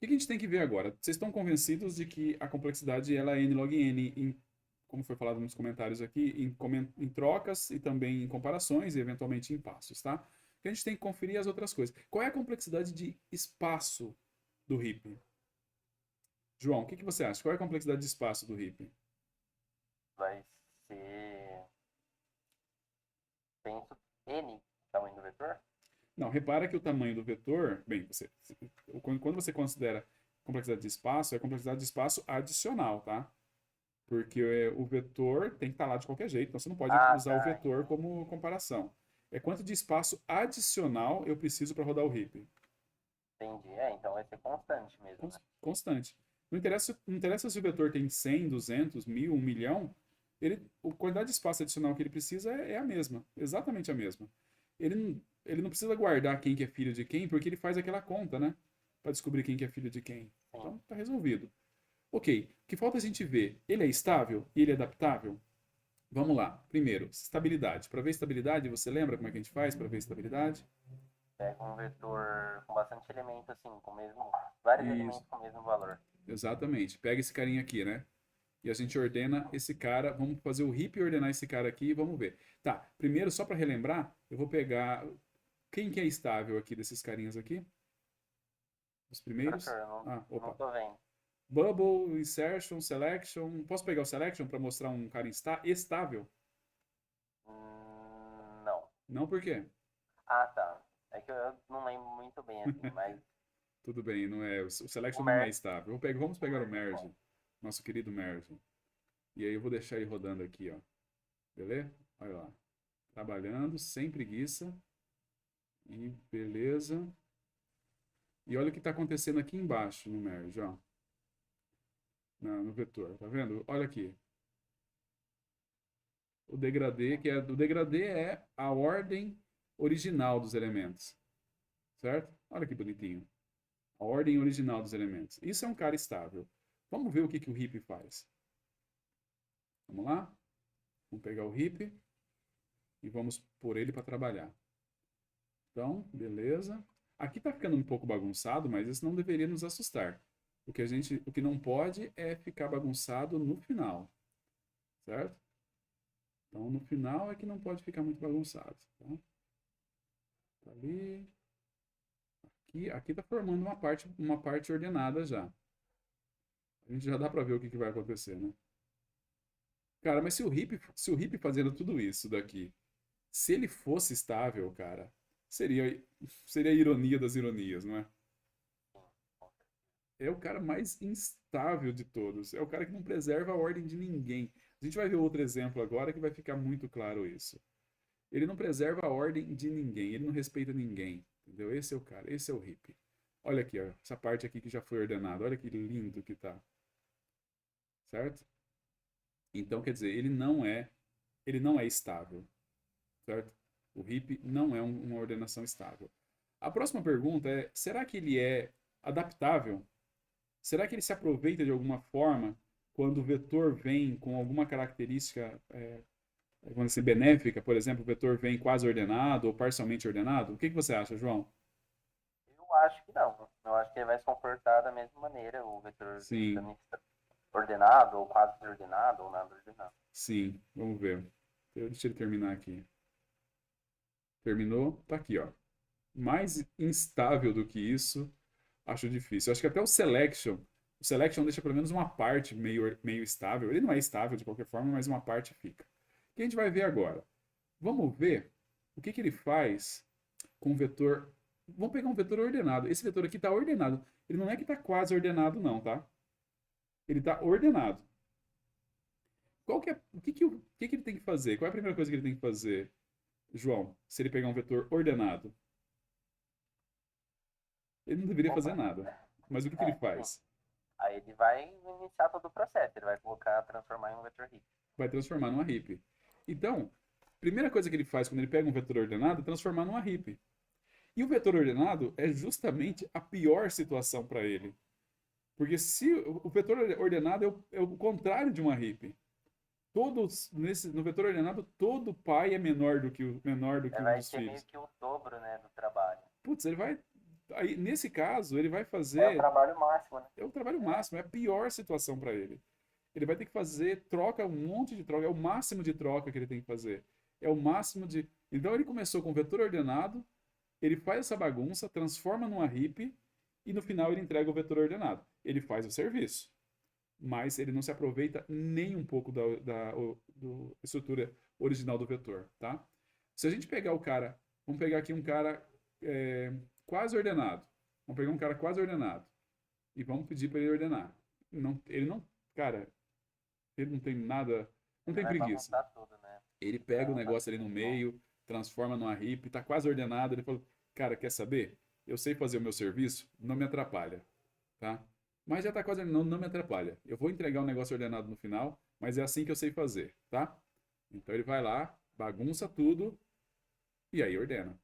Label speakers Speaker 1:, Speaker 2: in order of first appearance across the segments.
Speaker 1: que a gente tem que ver agora? Vocês estão convencidos de que a complexidade ela é n log n, como foi falado nos comentários aqui, em trocas e também em comparações e eventualmente em passos, tá? Porque a gente tem que conferir as outras coisas. Qual é a complexidade de espaço do heap? João, o que você acha? Qual é a complexidade de espaço do heap?
Speaker 2: Vai ser, penso, n, tamanho do vetor?
Speaker 1: Não, repara que o tamanho do vetor, bem, quando você considera complexidade de espaço, é complexidade de espaço adicional, tá? Porque o vetor tem que estar lá de qualquer jeito, então você não pode
Speaker 2: Ah,
Speaker 1: usar o
Speaker 2: tá,
Speaker 1: vetor como comparação. É quanto de espaço adicional eu preciso para rodar o heap.
Speaker 2: entendi. É, então vai ser constante mesmo, né?
Speaker 1: Constante. Não interessa se o vetor tem 100, 200, 1000, 1 milhão, a quantidade de espaço adicional que ele precisa é a mesma, exatamente a mesma. Ele não precisa guardar quem que é filho de quem, porque ele faz aquela conta, né? Para descobrir quem que é filho de quem.
Speaker 2: Sim.
Speaker 1: Então, tá resolvido. Ok, o que falta a gente ver? Ele é estável? Ele é adaptável? Vamos lá. Primeiro, estabilidade. Para ver estabilidade, você lembra como é que a gente faz para ver estabilidade?
Speaker 2: Pega um vetor com bastante elemento, assim, com o mesmo, vários
Speaker 1: Isso,
Speaker 2: elementos com o mesmo valor.
Speaker 1: exatamente. Pega esse carinha aqui, né? E a gente ordena esse cara. Vamos fazer o heap e ordenar esse cara aqui e vamos ver. Tá, primeiro, só para relembrar, eu vou pegar. Quem que é estável aqui desses carinhas aqui? Os
Speaker 2: Professor,
Speaker 1: primeiros?
Speaker 2: eu não,
Speaker 1: Ah,
Speaker 2: não
Speaker 1: opa.
Speaker 2: tô vendo.
Speaker 1: Bubble, insertion, selection. Posso pegar o selection para mostrar um cara estável?
Speaker 2: Não.
Speaker 1: Não, por quê?
Speaker 2: Ah, tá. É que eu não lembro muito bem, assim, mas
Speaker 1: Tudo bem, não é, o
Speaker 2: o
Speaker 1: selection não é
Speaker 2: merge,
Speaker 1: estável. Vamos
Speaker 2: o
Speaker 1: pegar o
Speaker 2: merge é
Speaker 1: merge,
Speaker 2: bom.
Speaker 1: nosso querido merge. E aí eu vou deixar ele rodando aqui, ó. Beleza? Olha lá. Trabalhando, sem preguiça. E beleza. E olha o que está acontecendo aqui embaixo no merge, ó. No vetor, tá vendo? Olha aqui. O degradê é a ordem original dos elementos, certo? Olha que bonitinho. A ordem original dos elementos. Isso é um cara estável. Vamos ver o que o heap faz. Vamos lá? Vamos pegar o heap e vamos pôr ele para trabalhar. Então, beleza. Aqui está ficando um pouco bagunçado, mas isso não deveria nos assustar. O que não pode é ficar bagunçado no final, certo? Então, no final é que não pode ficar muito bagunçado. Tá? Tá ali. Aqui está formando uma parte ordenada já. A gente já dá para ver o que vai acontecer, né? Cara, mas se o Hip fazendo tudo isso daqui, se ele fosse estável, cara, seria a ironia das ironias, não é? É o cara mais instável de todos. É o cara que não preserva a ordem de ninguém. A gente vai ver outro exemplo agora que vai ficar muito claro isso. Ele não preserva a ordem de ninguém, ele não respeita ninguém. Entendeu? Esse é o cara, esse é o hippie. Olha aqui, ó, essa parte aqui que já foi ordenada. Olha que lindo que tá. Certo? Então, quer dizer, ele não é estável. Certo? O hippie não é uma ordenação estável. A próxima pergunta é: será que ele é adaptável? Será que ele se aproveita de alguma forma quando o vetor vem com alguma característica, vamos dizer, benéfica? Por exemplo, o vetor vem quase ordenado ou parcialmente ordenado? O que você acha, João?
Speaker 2: Eu acho que não. Eu acho que ele vai se comportar da mesma maneira, o vetor
Speaker 1: Sim,
Speaker 2: estando ordenado, ou quase desordenado, ou nada ordenado.
Speaker 1: sim. Vamos ver. Deixa ele terminar aqui. Terminou? Tá aqui, ó. Mais instável do que isso, acho difícil. Acho que até o selection deixa pelo menos uma parte meio estável. Ele não é estável de qualquer forma, mas uma parte fica. O que a gente vai ver agora? Vamos ver o que ele faz com o vetor. Vamos pegar um vetor ordenado. Esse vetor aqui está ordenado. Ele não é que está quase ordenado, não, tá? Ele está ordenado. O que ele tem que fazer? Qual é a primeira coisa que ele tem que fazer, João? Se ele pegar um vetor ordenado, ele não deveria fazer
Speaker 2: Opa,
Speaker 1: nada. Mas o que ele
Speaker 2: é, sim.
Speaker 1: faz?
Speaker 2: Aí ele vai iniciar todo o processo, ele vai colocar, transformar em um vetor rico.
Speaker 1: Vai transformar numa heap. Então, primeira coisa que ele faz quando ele pega um vetor ordenado é transformar numa heap. E o vetor ordenado é justamente a pior situação para ele. Porque se o vetor ordenado é o contrário de uma heap. No vetor ordenado, todo pai é menor do que um
Speaker 2: Vai
Speaker 1: dos
Speaker 2: ser meio
Speaker 1: filhos.
Speaker 2: que o dobro, né, do trabalho.
Speaker 1: Putz, ele vai Aí, nesse caso, ele vai
Speaker 2: É o
Speaker 1: fazer
Speaker 2: trabalho máximo, né?
Speaker 1: é o trabalho máximo, é a pior situação para ele. Ele vai ter que fazer troca, um monte de troca, é o máximo de troca que ele tem que fazer. É o máximo de. Então ele começou com vetor ordenado, ele faz essa bagunça, transforma numa heap e no final ele entrega o vetor ordenado. Ele faz o serviço, mas ele não se aproveita nem um pouco da estrutura original do vetor, tá? Se a gente pegar o cara, vamos pegar aqui um cara é, quase ordenado. Vamos pegar um cara quase ordenado e vamos pedir para ele ordenar. Não, ele não, cara, ele não tem nada, não
Speaker 2: Ele
Speaker 1: tem
Speaker 2: vai
Speaker 1: preguiça.
Speaker 2: bagunçar tudo, né?
Speaker 1: Ele
Speaker 2: Vai
Speaker 1: pega o
Speaker 2: bagunçar
Speaker 1: negócio ali no
Speaker 2: tudo.
Speaker 1: meio, transforma numa RIP, tá quase ordenado. Ele falou: cara, quer saber? Eu sei fazer o meu serviço, não me atrapalha, tá? Mas já tá quase, não me atrapalha. Eu vou entregar um negócio ordenado no final, mas é assim que eu sei fazer, tá? Então ele vai lá, bagunça tudo e aí ordena.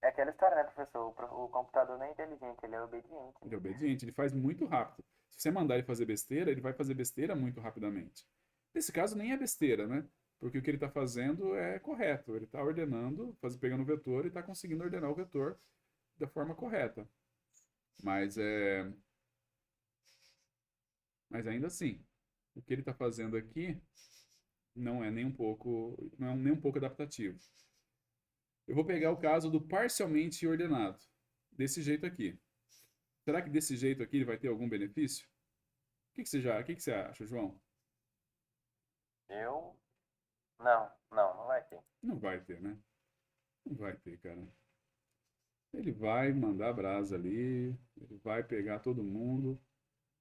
Speaker 2: É aquela história, né, professor? O computador não é inteligente, ele é obediente.
Speaker 1: Ele é obediente, ele faz muito rápido. Se você mandar ele fazer besteira, ele vai fazer besteira muito rapidamente. Nesse caso, nem é besteira, né? Porque o que ele está fazendo é correto. Ele está ordenando, pegando o vetor e está conseguindo ordenar o vetor da forma correta. Mas, mas ainda assim, o que ele está fazendo aqui não é nem um pouco, não é nem um pouco adaptativo. Eu vou pegar o caso do parcialmente ordenado, desse jeito aqui. Será que desse jeito aqui ele vai ter algum benefício? O que você acha, João?
Speaker 2: Eu. Não vai ter.
Speaker 1: Não vai ter, né? Não vai ter, cara. Ele vai mandar brasa ali, ele vai pegar todo mundo,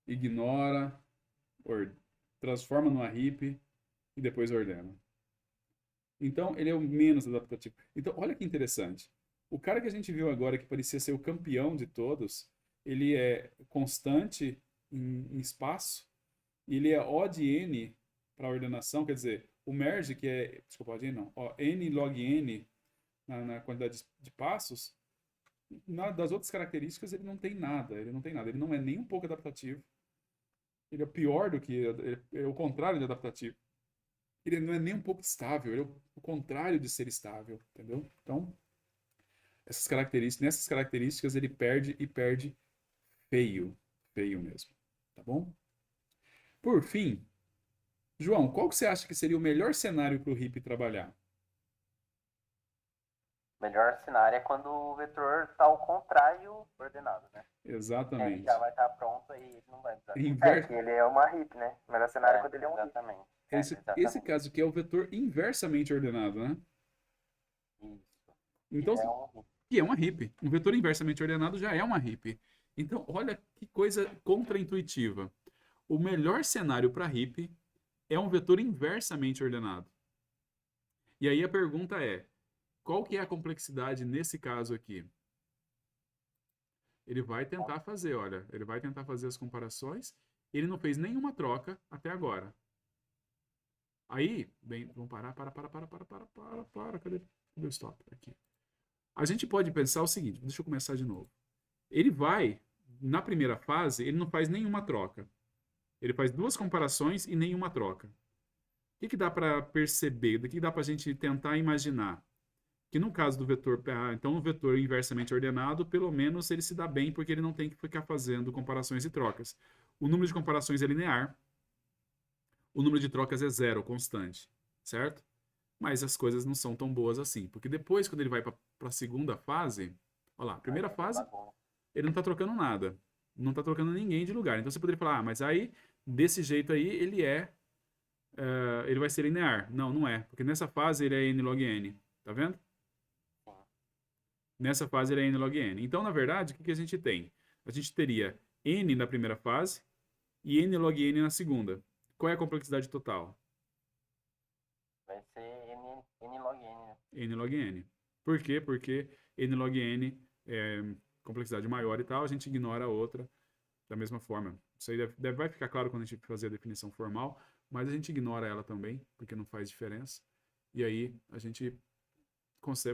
Speaker 1: ignora, or- transforma numa hippie e depois ordena. Então, ele é o menos adaptativo. Então, olha que interessante. O cara que a gente viu agora, que parecia ser o campeão de todos, ele é constante em espaço, e ele é O de N para ordenação, quer dizer, o merge, que é, desculpa, O de N não, ó, N log N na quantidade de passos, das outras características ele não tem nada, ele não tem nada, ele não é nem um pouco adaptativo, ele é pior do que, ele é o contrário de adaptativo, ele não é nem um pouco estável, ele é o contrário de ser estável, entendeu? Então, nessas características ele perde e perde feio, feio mesmo, tá bom? Por fim, João, qual que você acha que seria o melhor cenário para o hippie trabalhar?
Speaker 2: Melhor cenário é quando o vetor tá ao contrário ordenado, né? Ele já
Speaker 1: Exatamente.
Speaker 2: vai estar pronto e ele não vai precisar. É,
Speaker 1: Inver...
Speaker 2: que ele é uma hip, né? O melhor cenário é quando ele é um hip. Exatamente.
Speaker 1: esse
Speaker 2: Exatamente.
Speaker 1: caso aqui é o vetor inversamente ordenado, né?
Speaker 2: Isso. Que
Speaker 1: Então,
Speaker 2: é um hip.
Speaker 1: que é uma heap. Um vetor inversamente ordenado já é uma heap. Então, olha que coisa contraintuitiva. O melhor cenário para heap é um vetor inversamente ordenado. E aí a pergunta é, qual que é a complexidade nesse caso aqui? Ele vai tentar fazer, olha, ele vai tentar fazer as comparações. Ele não fez nenhuma troca até agora. Aí, bem, vamos parar, cadê o stop? Aqui. A gente pode pensar o seguinte, deixa eu começar de novo. Ele vai, na primeira fase, ele não faz nenhuma troca. Ele faz duas comparações e nenhuma troca. O que dá para perceber? O que dá para a gente tentar imaginar? Que no caso do vetor, então o vetor inversamente ordenado, pelo menos ele se dá bem porque ele não tem que ficar fazendo comparações e trocas. O número de comparações é linear, o número de trocas é zero, constante, certo? Mas as coisas não são tão boas assim, porque depois, quando ele vai para a segunda fase, olha lá, primeira fase, ele não está trocando nada, não está trocando ninguém de lugar. Então você poderia falar, mas aí, desse jeito aí, ele vai ser linear. Não, não é, porque nessa fase ele é n log n, tá vendo? Nessa fase ele é n log n. Então, na verdade, o que a gente tem? A gente teria n na primeira fase e n log n na segunda. Qual é a complexidade total?
Speaker 2: Vai ser N log N, né?
Speaker 1: N log n. Por quê? Porque n log n é complexidade maior e tal, a gente ignora a outra da mesma forma. Isso aí vai ficar claro quando a gente fazer a definição formal, mas a gente ignora ela também, porque não faz diferença. E aí a gente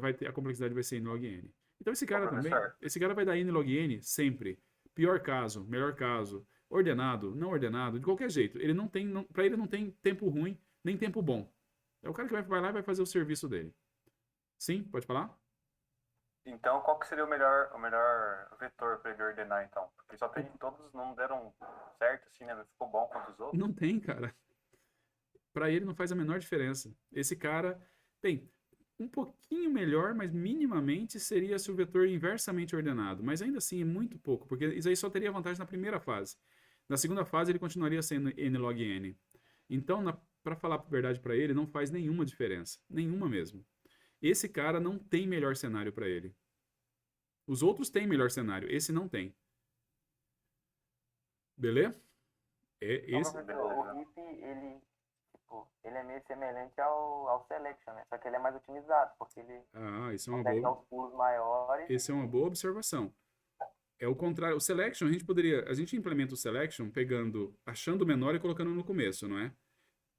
Speaker 1: vai ter, a complexidade vai ser n log n. Então esse cara também, esse cara vai dar n log n sempre. Pior caso, melhor caso, ordenado, não ordenado, de qualquer jeito. Ele não tem, para ele não tem tempo ruim, nem tempo bom. É o cara que vai lá e vai fazer o serviço dele. Sim, pode falar?
Speaker 2: Então, qual que seria o melhor vetor para ele ordenar, então? Porque só tem, todos não deram certo, assim, né? Não ficou bom quanto os outros.
Speaker 1: Não tem, cara. Para ele não faz a menor diferença. Esse cara, bem, um pouquinho melhor, mas minimamente seria se o vetor inversamente ordenado. Mas ainda assim é muito pouco, porque isso aí só teria vantagem na primeira fase. Na segunda fase ele continuaria sendo n log n. Então, para falar a verdade para ele, não faz nenhuma diferença. Nenhuma mesmo. Esse cara não tem melhor cenário para ele. Os outros têm melhor cenário, esse não tem. Beleza?
Speaker 2: Esse... O HIP, ele é meio semelhante ao Selection, né? Só que ele é mais otimizado, porque ele
Speaker 1: isso é uma boa...
Speaker 2: os pulos maiores.
Speaker 1: Essa é uma boa observação. É o contrário. O Selection, a gente implementa o Selection achando o menor e colocando no começo, não é?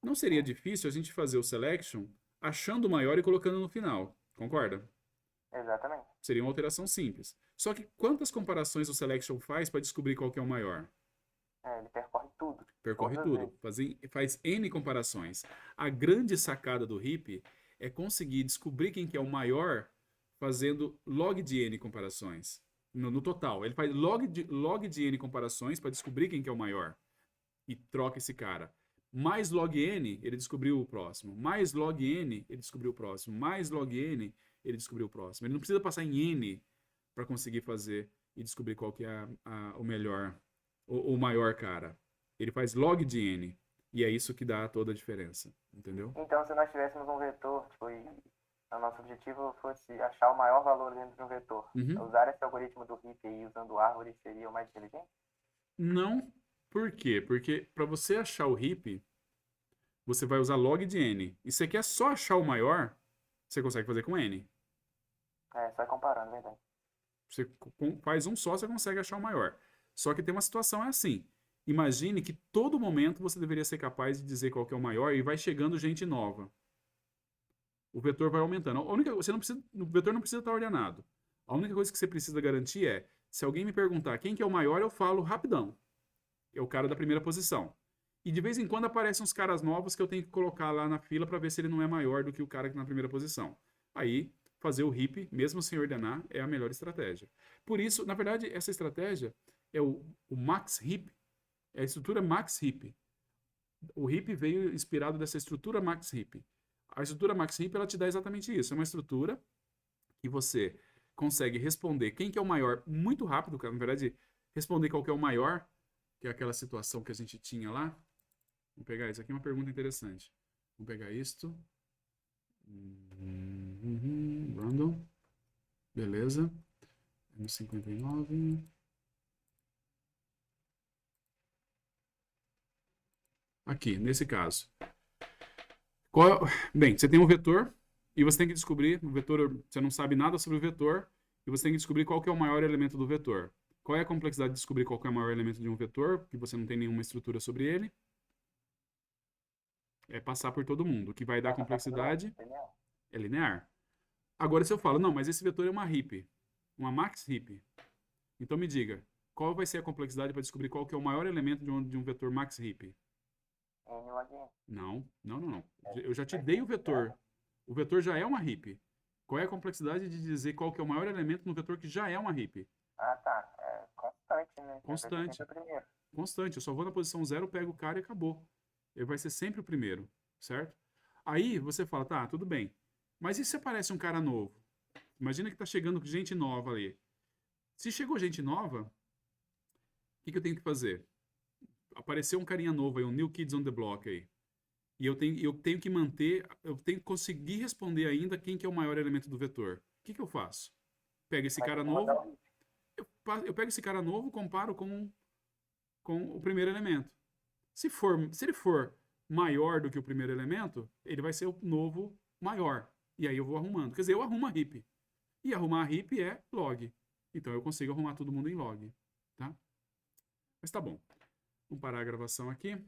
Speaker 1: Não seria difícil a gente fazer o Selection achando o maior e colocando no final, concorda?
Speaker 2: Exatamente.
Speaker 1: Seria uma alteração simples. Só que quantas comparações o Selection faz para descobrir qual que é o maior?
Speaker 2: Ele percorre tudo.
Speaker 1: Percorre tudo. Faz N comparações. A grande sacada do HIP é conseguir descobrir quem que é o maior fazendo log de N comparações. No total. Ele faz log de N comparações para descobrir quem que é o maior. E troca esse cara. Mais log N, ele descobriu o próximo. Mais log N, ele descobriu o próximo. Mais log N, ele descobriu o próximo. Ele não precisa passar em N para conseguir fazer e descobrir qual que é o melhor, o maior cara. Ele faz log de N. E é isso que dá toda a diferença. Entendeu?
Speaker 2: Então, se nós tivéssemos um vetor, tipo, e o nosso objetivo fosse achar o maior valor dentro de um vetor, usar esse algoritmo do HIP aí usando árvore seria o mais inteligente?
Speaker 1: Não. Por quê? Porque para você achar o HIP, você vai usar log de N. E você quer só achar o maior, você consegue fazer com N.
Speaker 2: Só comparando, verdade.
Speaker 1: Você faz um só, você consegue achar o maior. Só que tem uma situação assim. Imagine que todo momento você deveria ser capaz de dizer qual que é o maior e vai chegando gente nova. O vetor vai aumentando. O vetor não precisa estar ordenado. A única coisa que você precisa garantir é, se alguém me perguntar quem que é o maior, eu falo rapidão. É o cara da primeira posição. E de vez em quando aparecem uns caras novos que eu tenho que colocar lá na fila para ver se ele não é maior do que o cara que tá na primeira posição. Aí, fazer o HIP, mesmo sem ordenar, é a melhor estratégia. Por isso, na verdade, essa estratégia é o Max HIP, é a estrutura Max HIP. O HIP veio inspirado dessa estrutura Max HIP. A estrutura Max HIP, ela te dá exatamente isso. É uma estrutura que você consegue responder quem que é o maior muito rápido, na verdade, responder qual que é o maior, que é aquela situação que a gente tinha lá. Vamos pegar isso aqui, é uma pergunta interessante. Vamos pegar isto. Random. Beleza. 59. Aqui, nesse caso. Bem, você tem um vetor e você tem que descobrir, você não sabe nada sobre o vetor e você tem que descobrir qual que é o maior elemento do vetor. Qual é a complexidade de descobrir qual que é o maior elemento de um vetor, que você não tem nenhuma estrutura sobre ele? É passar por todo mundo. O que vai dar complexidade é linear. Agora, se eu falo, não, mas esse vetor é uma HIP, uma max HIP. Então me diga, qual vai ser a complexidade para descobrir qual que é o maior elemento de um vetor max HIP? Não. Eu já te dei o vetor. O vetor já é uma HIP. Qual é a complexidade de dizer qual que é o maior elemento no vetor que já é uma HIP?
Speaker 2: Tá. É constante, né?
Speaker 1: Constante. Eu só vou na posição 0, pego o cara e acabou. Ele vai ser sempre o primeiro, certo? Aí você fala, tá, tudo bem. Mas e se aparece um cara novo? Imagina que tá chegando gente nova ali. Se chegou gente nova, o que eu tenho que fazer? Apareceu um carinha novo aí, um New Kids on the Block aí. E eu tenho que manter, eu tenho que conseguir responder ainda quem que é o maior elemento do vetor. O que eu faço? Pego esse cara novo, eu pego esse cara novo, comparo com o primeiro elemento. Se ele for maior do que o primeiro elemento, ele vai ser o novo maior. E aí eu vou arrumando. Quer dizer, eu arrumo a HIP. E arrumar a HIP é log. Então eu consigo arrumar todo mundo em log. Tá? Mas tá bom. Vamos parar a gravação aqui.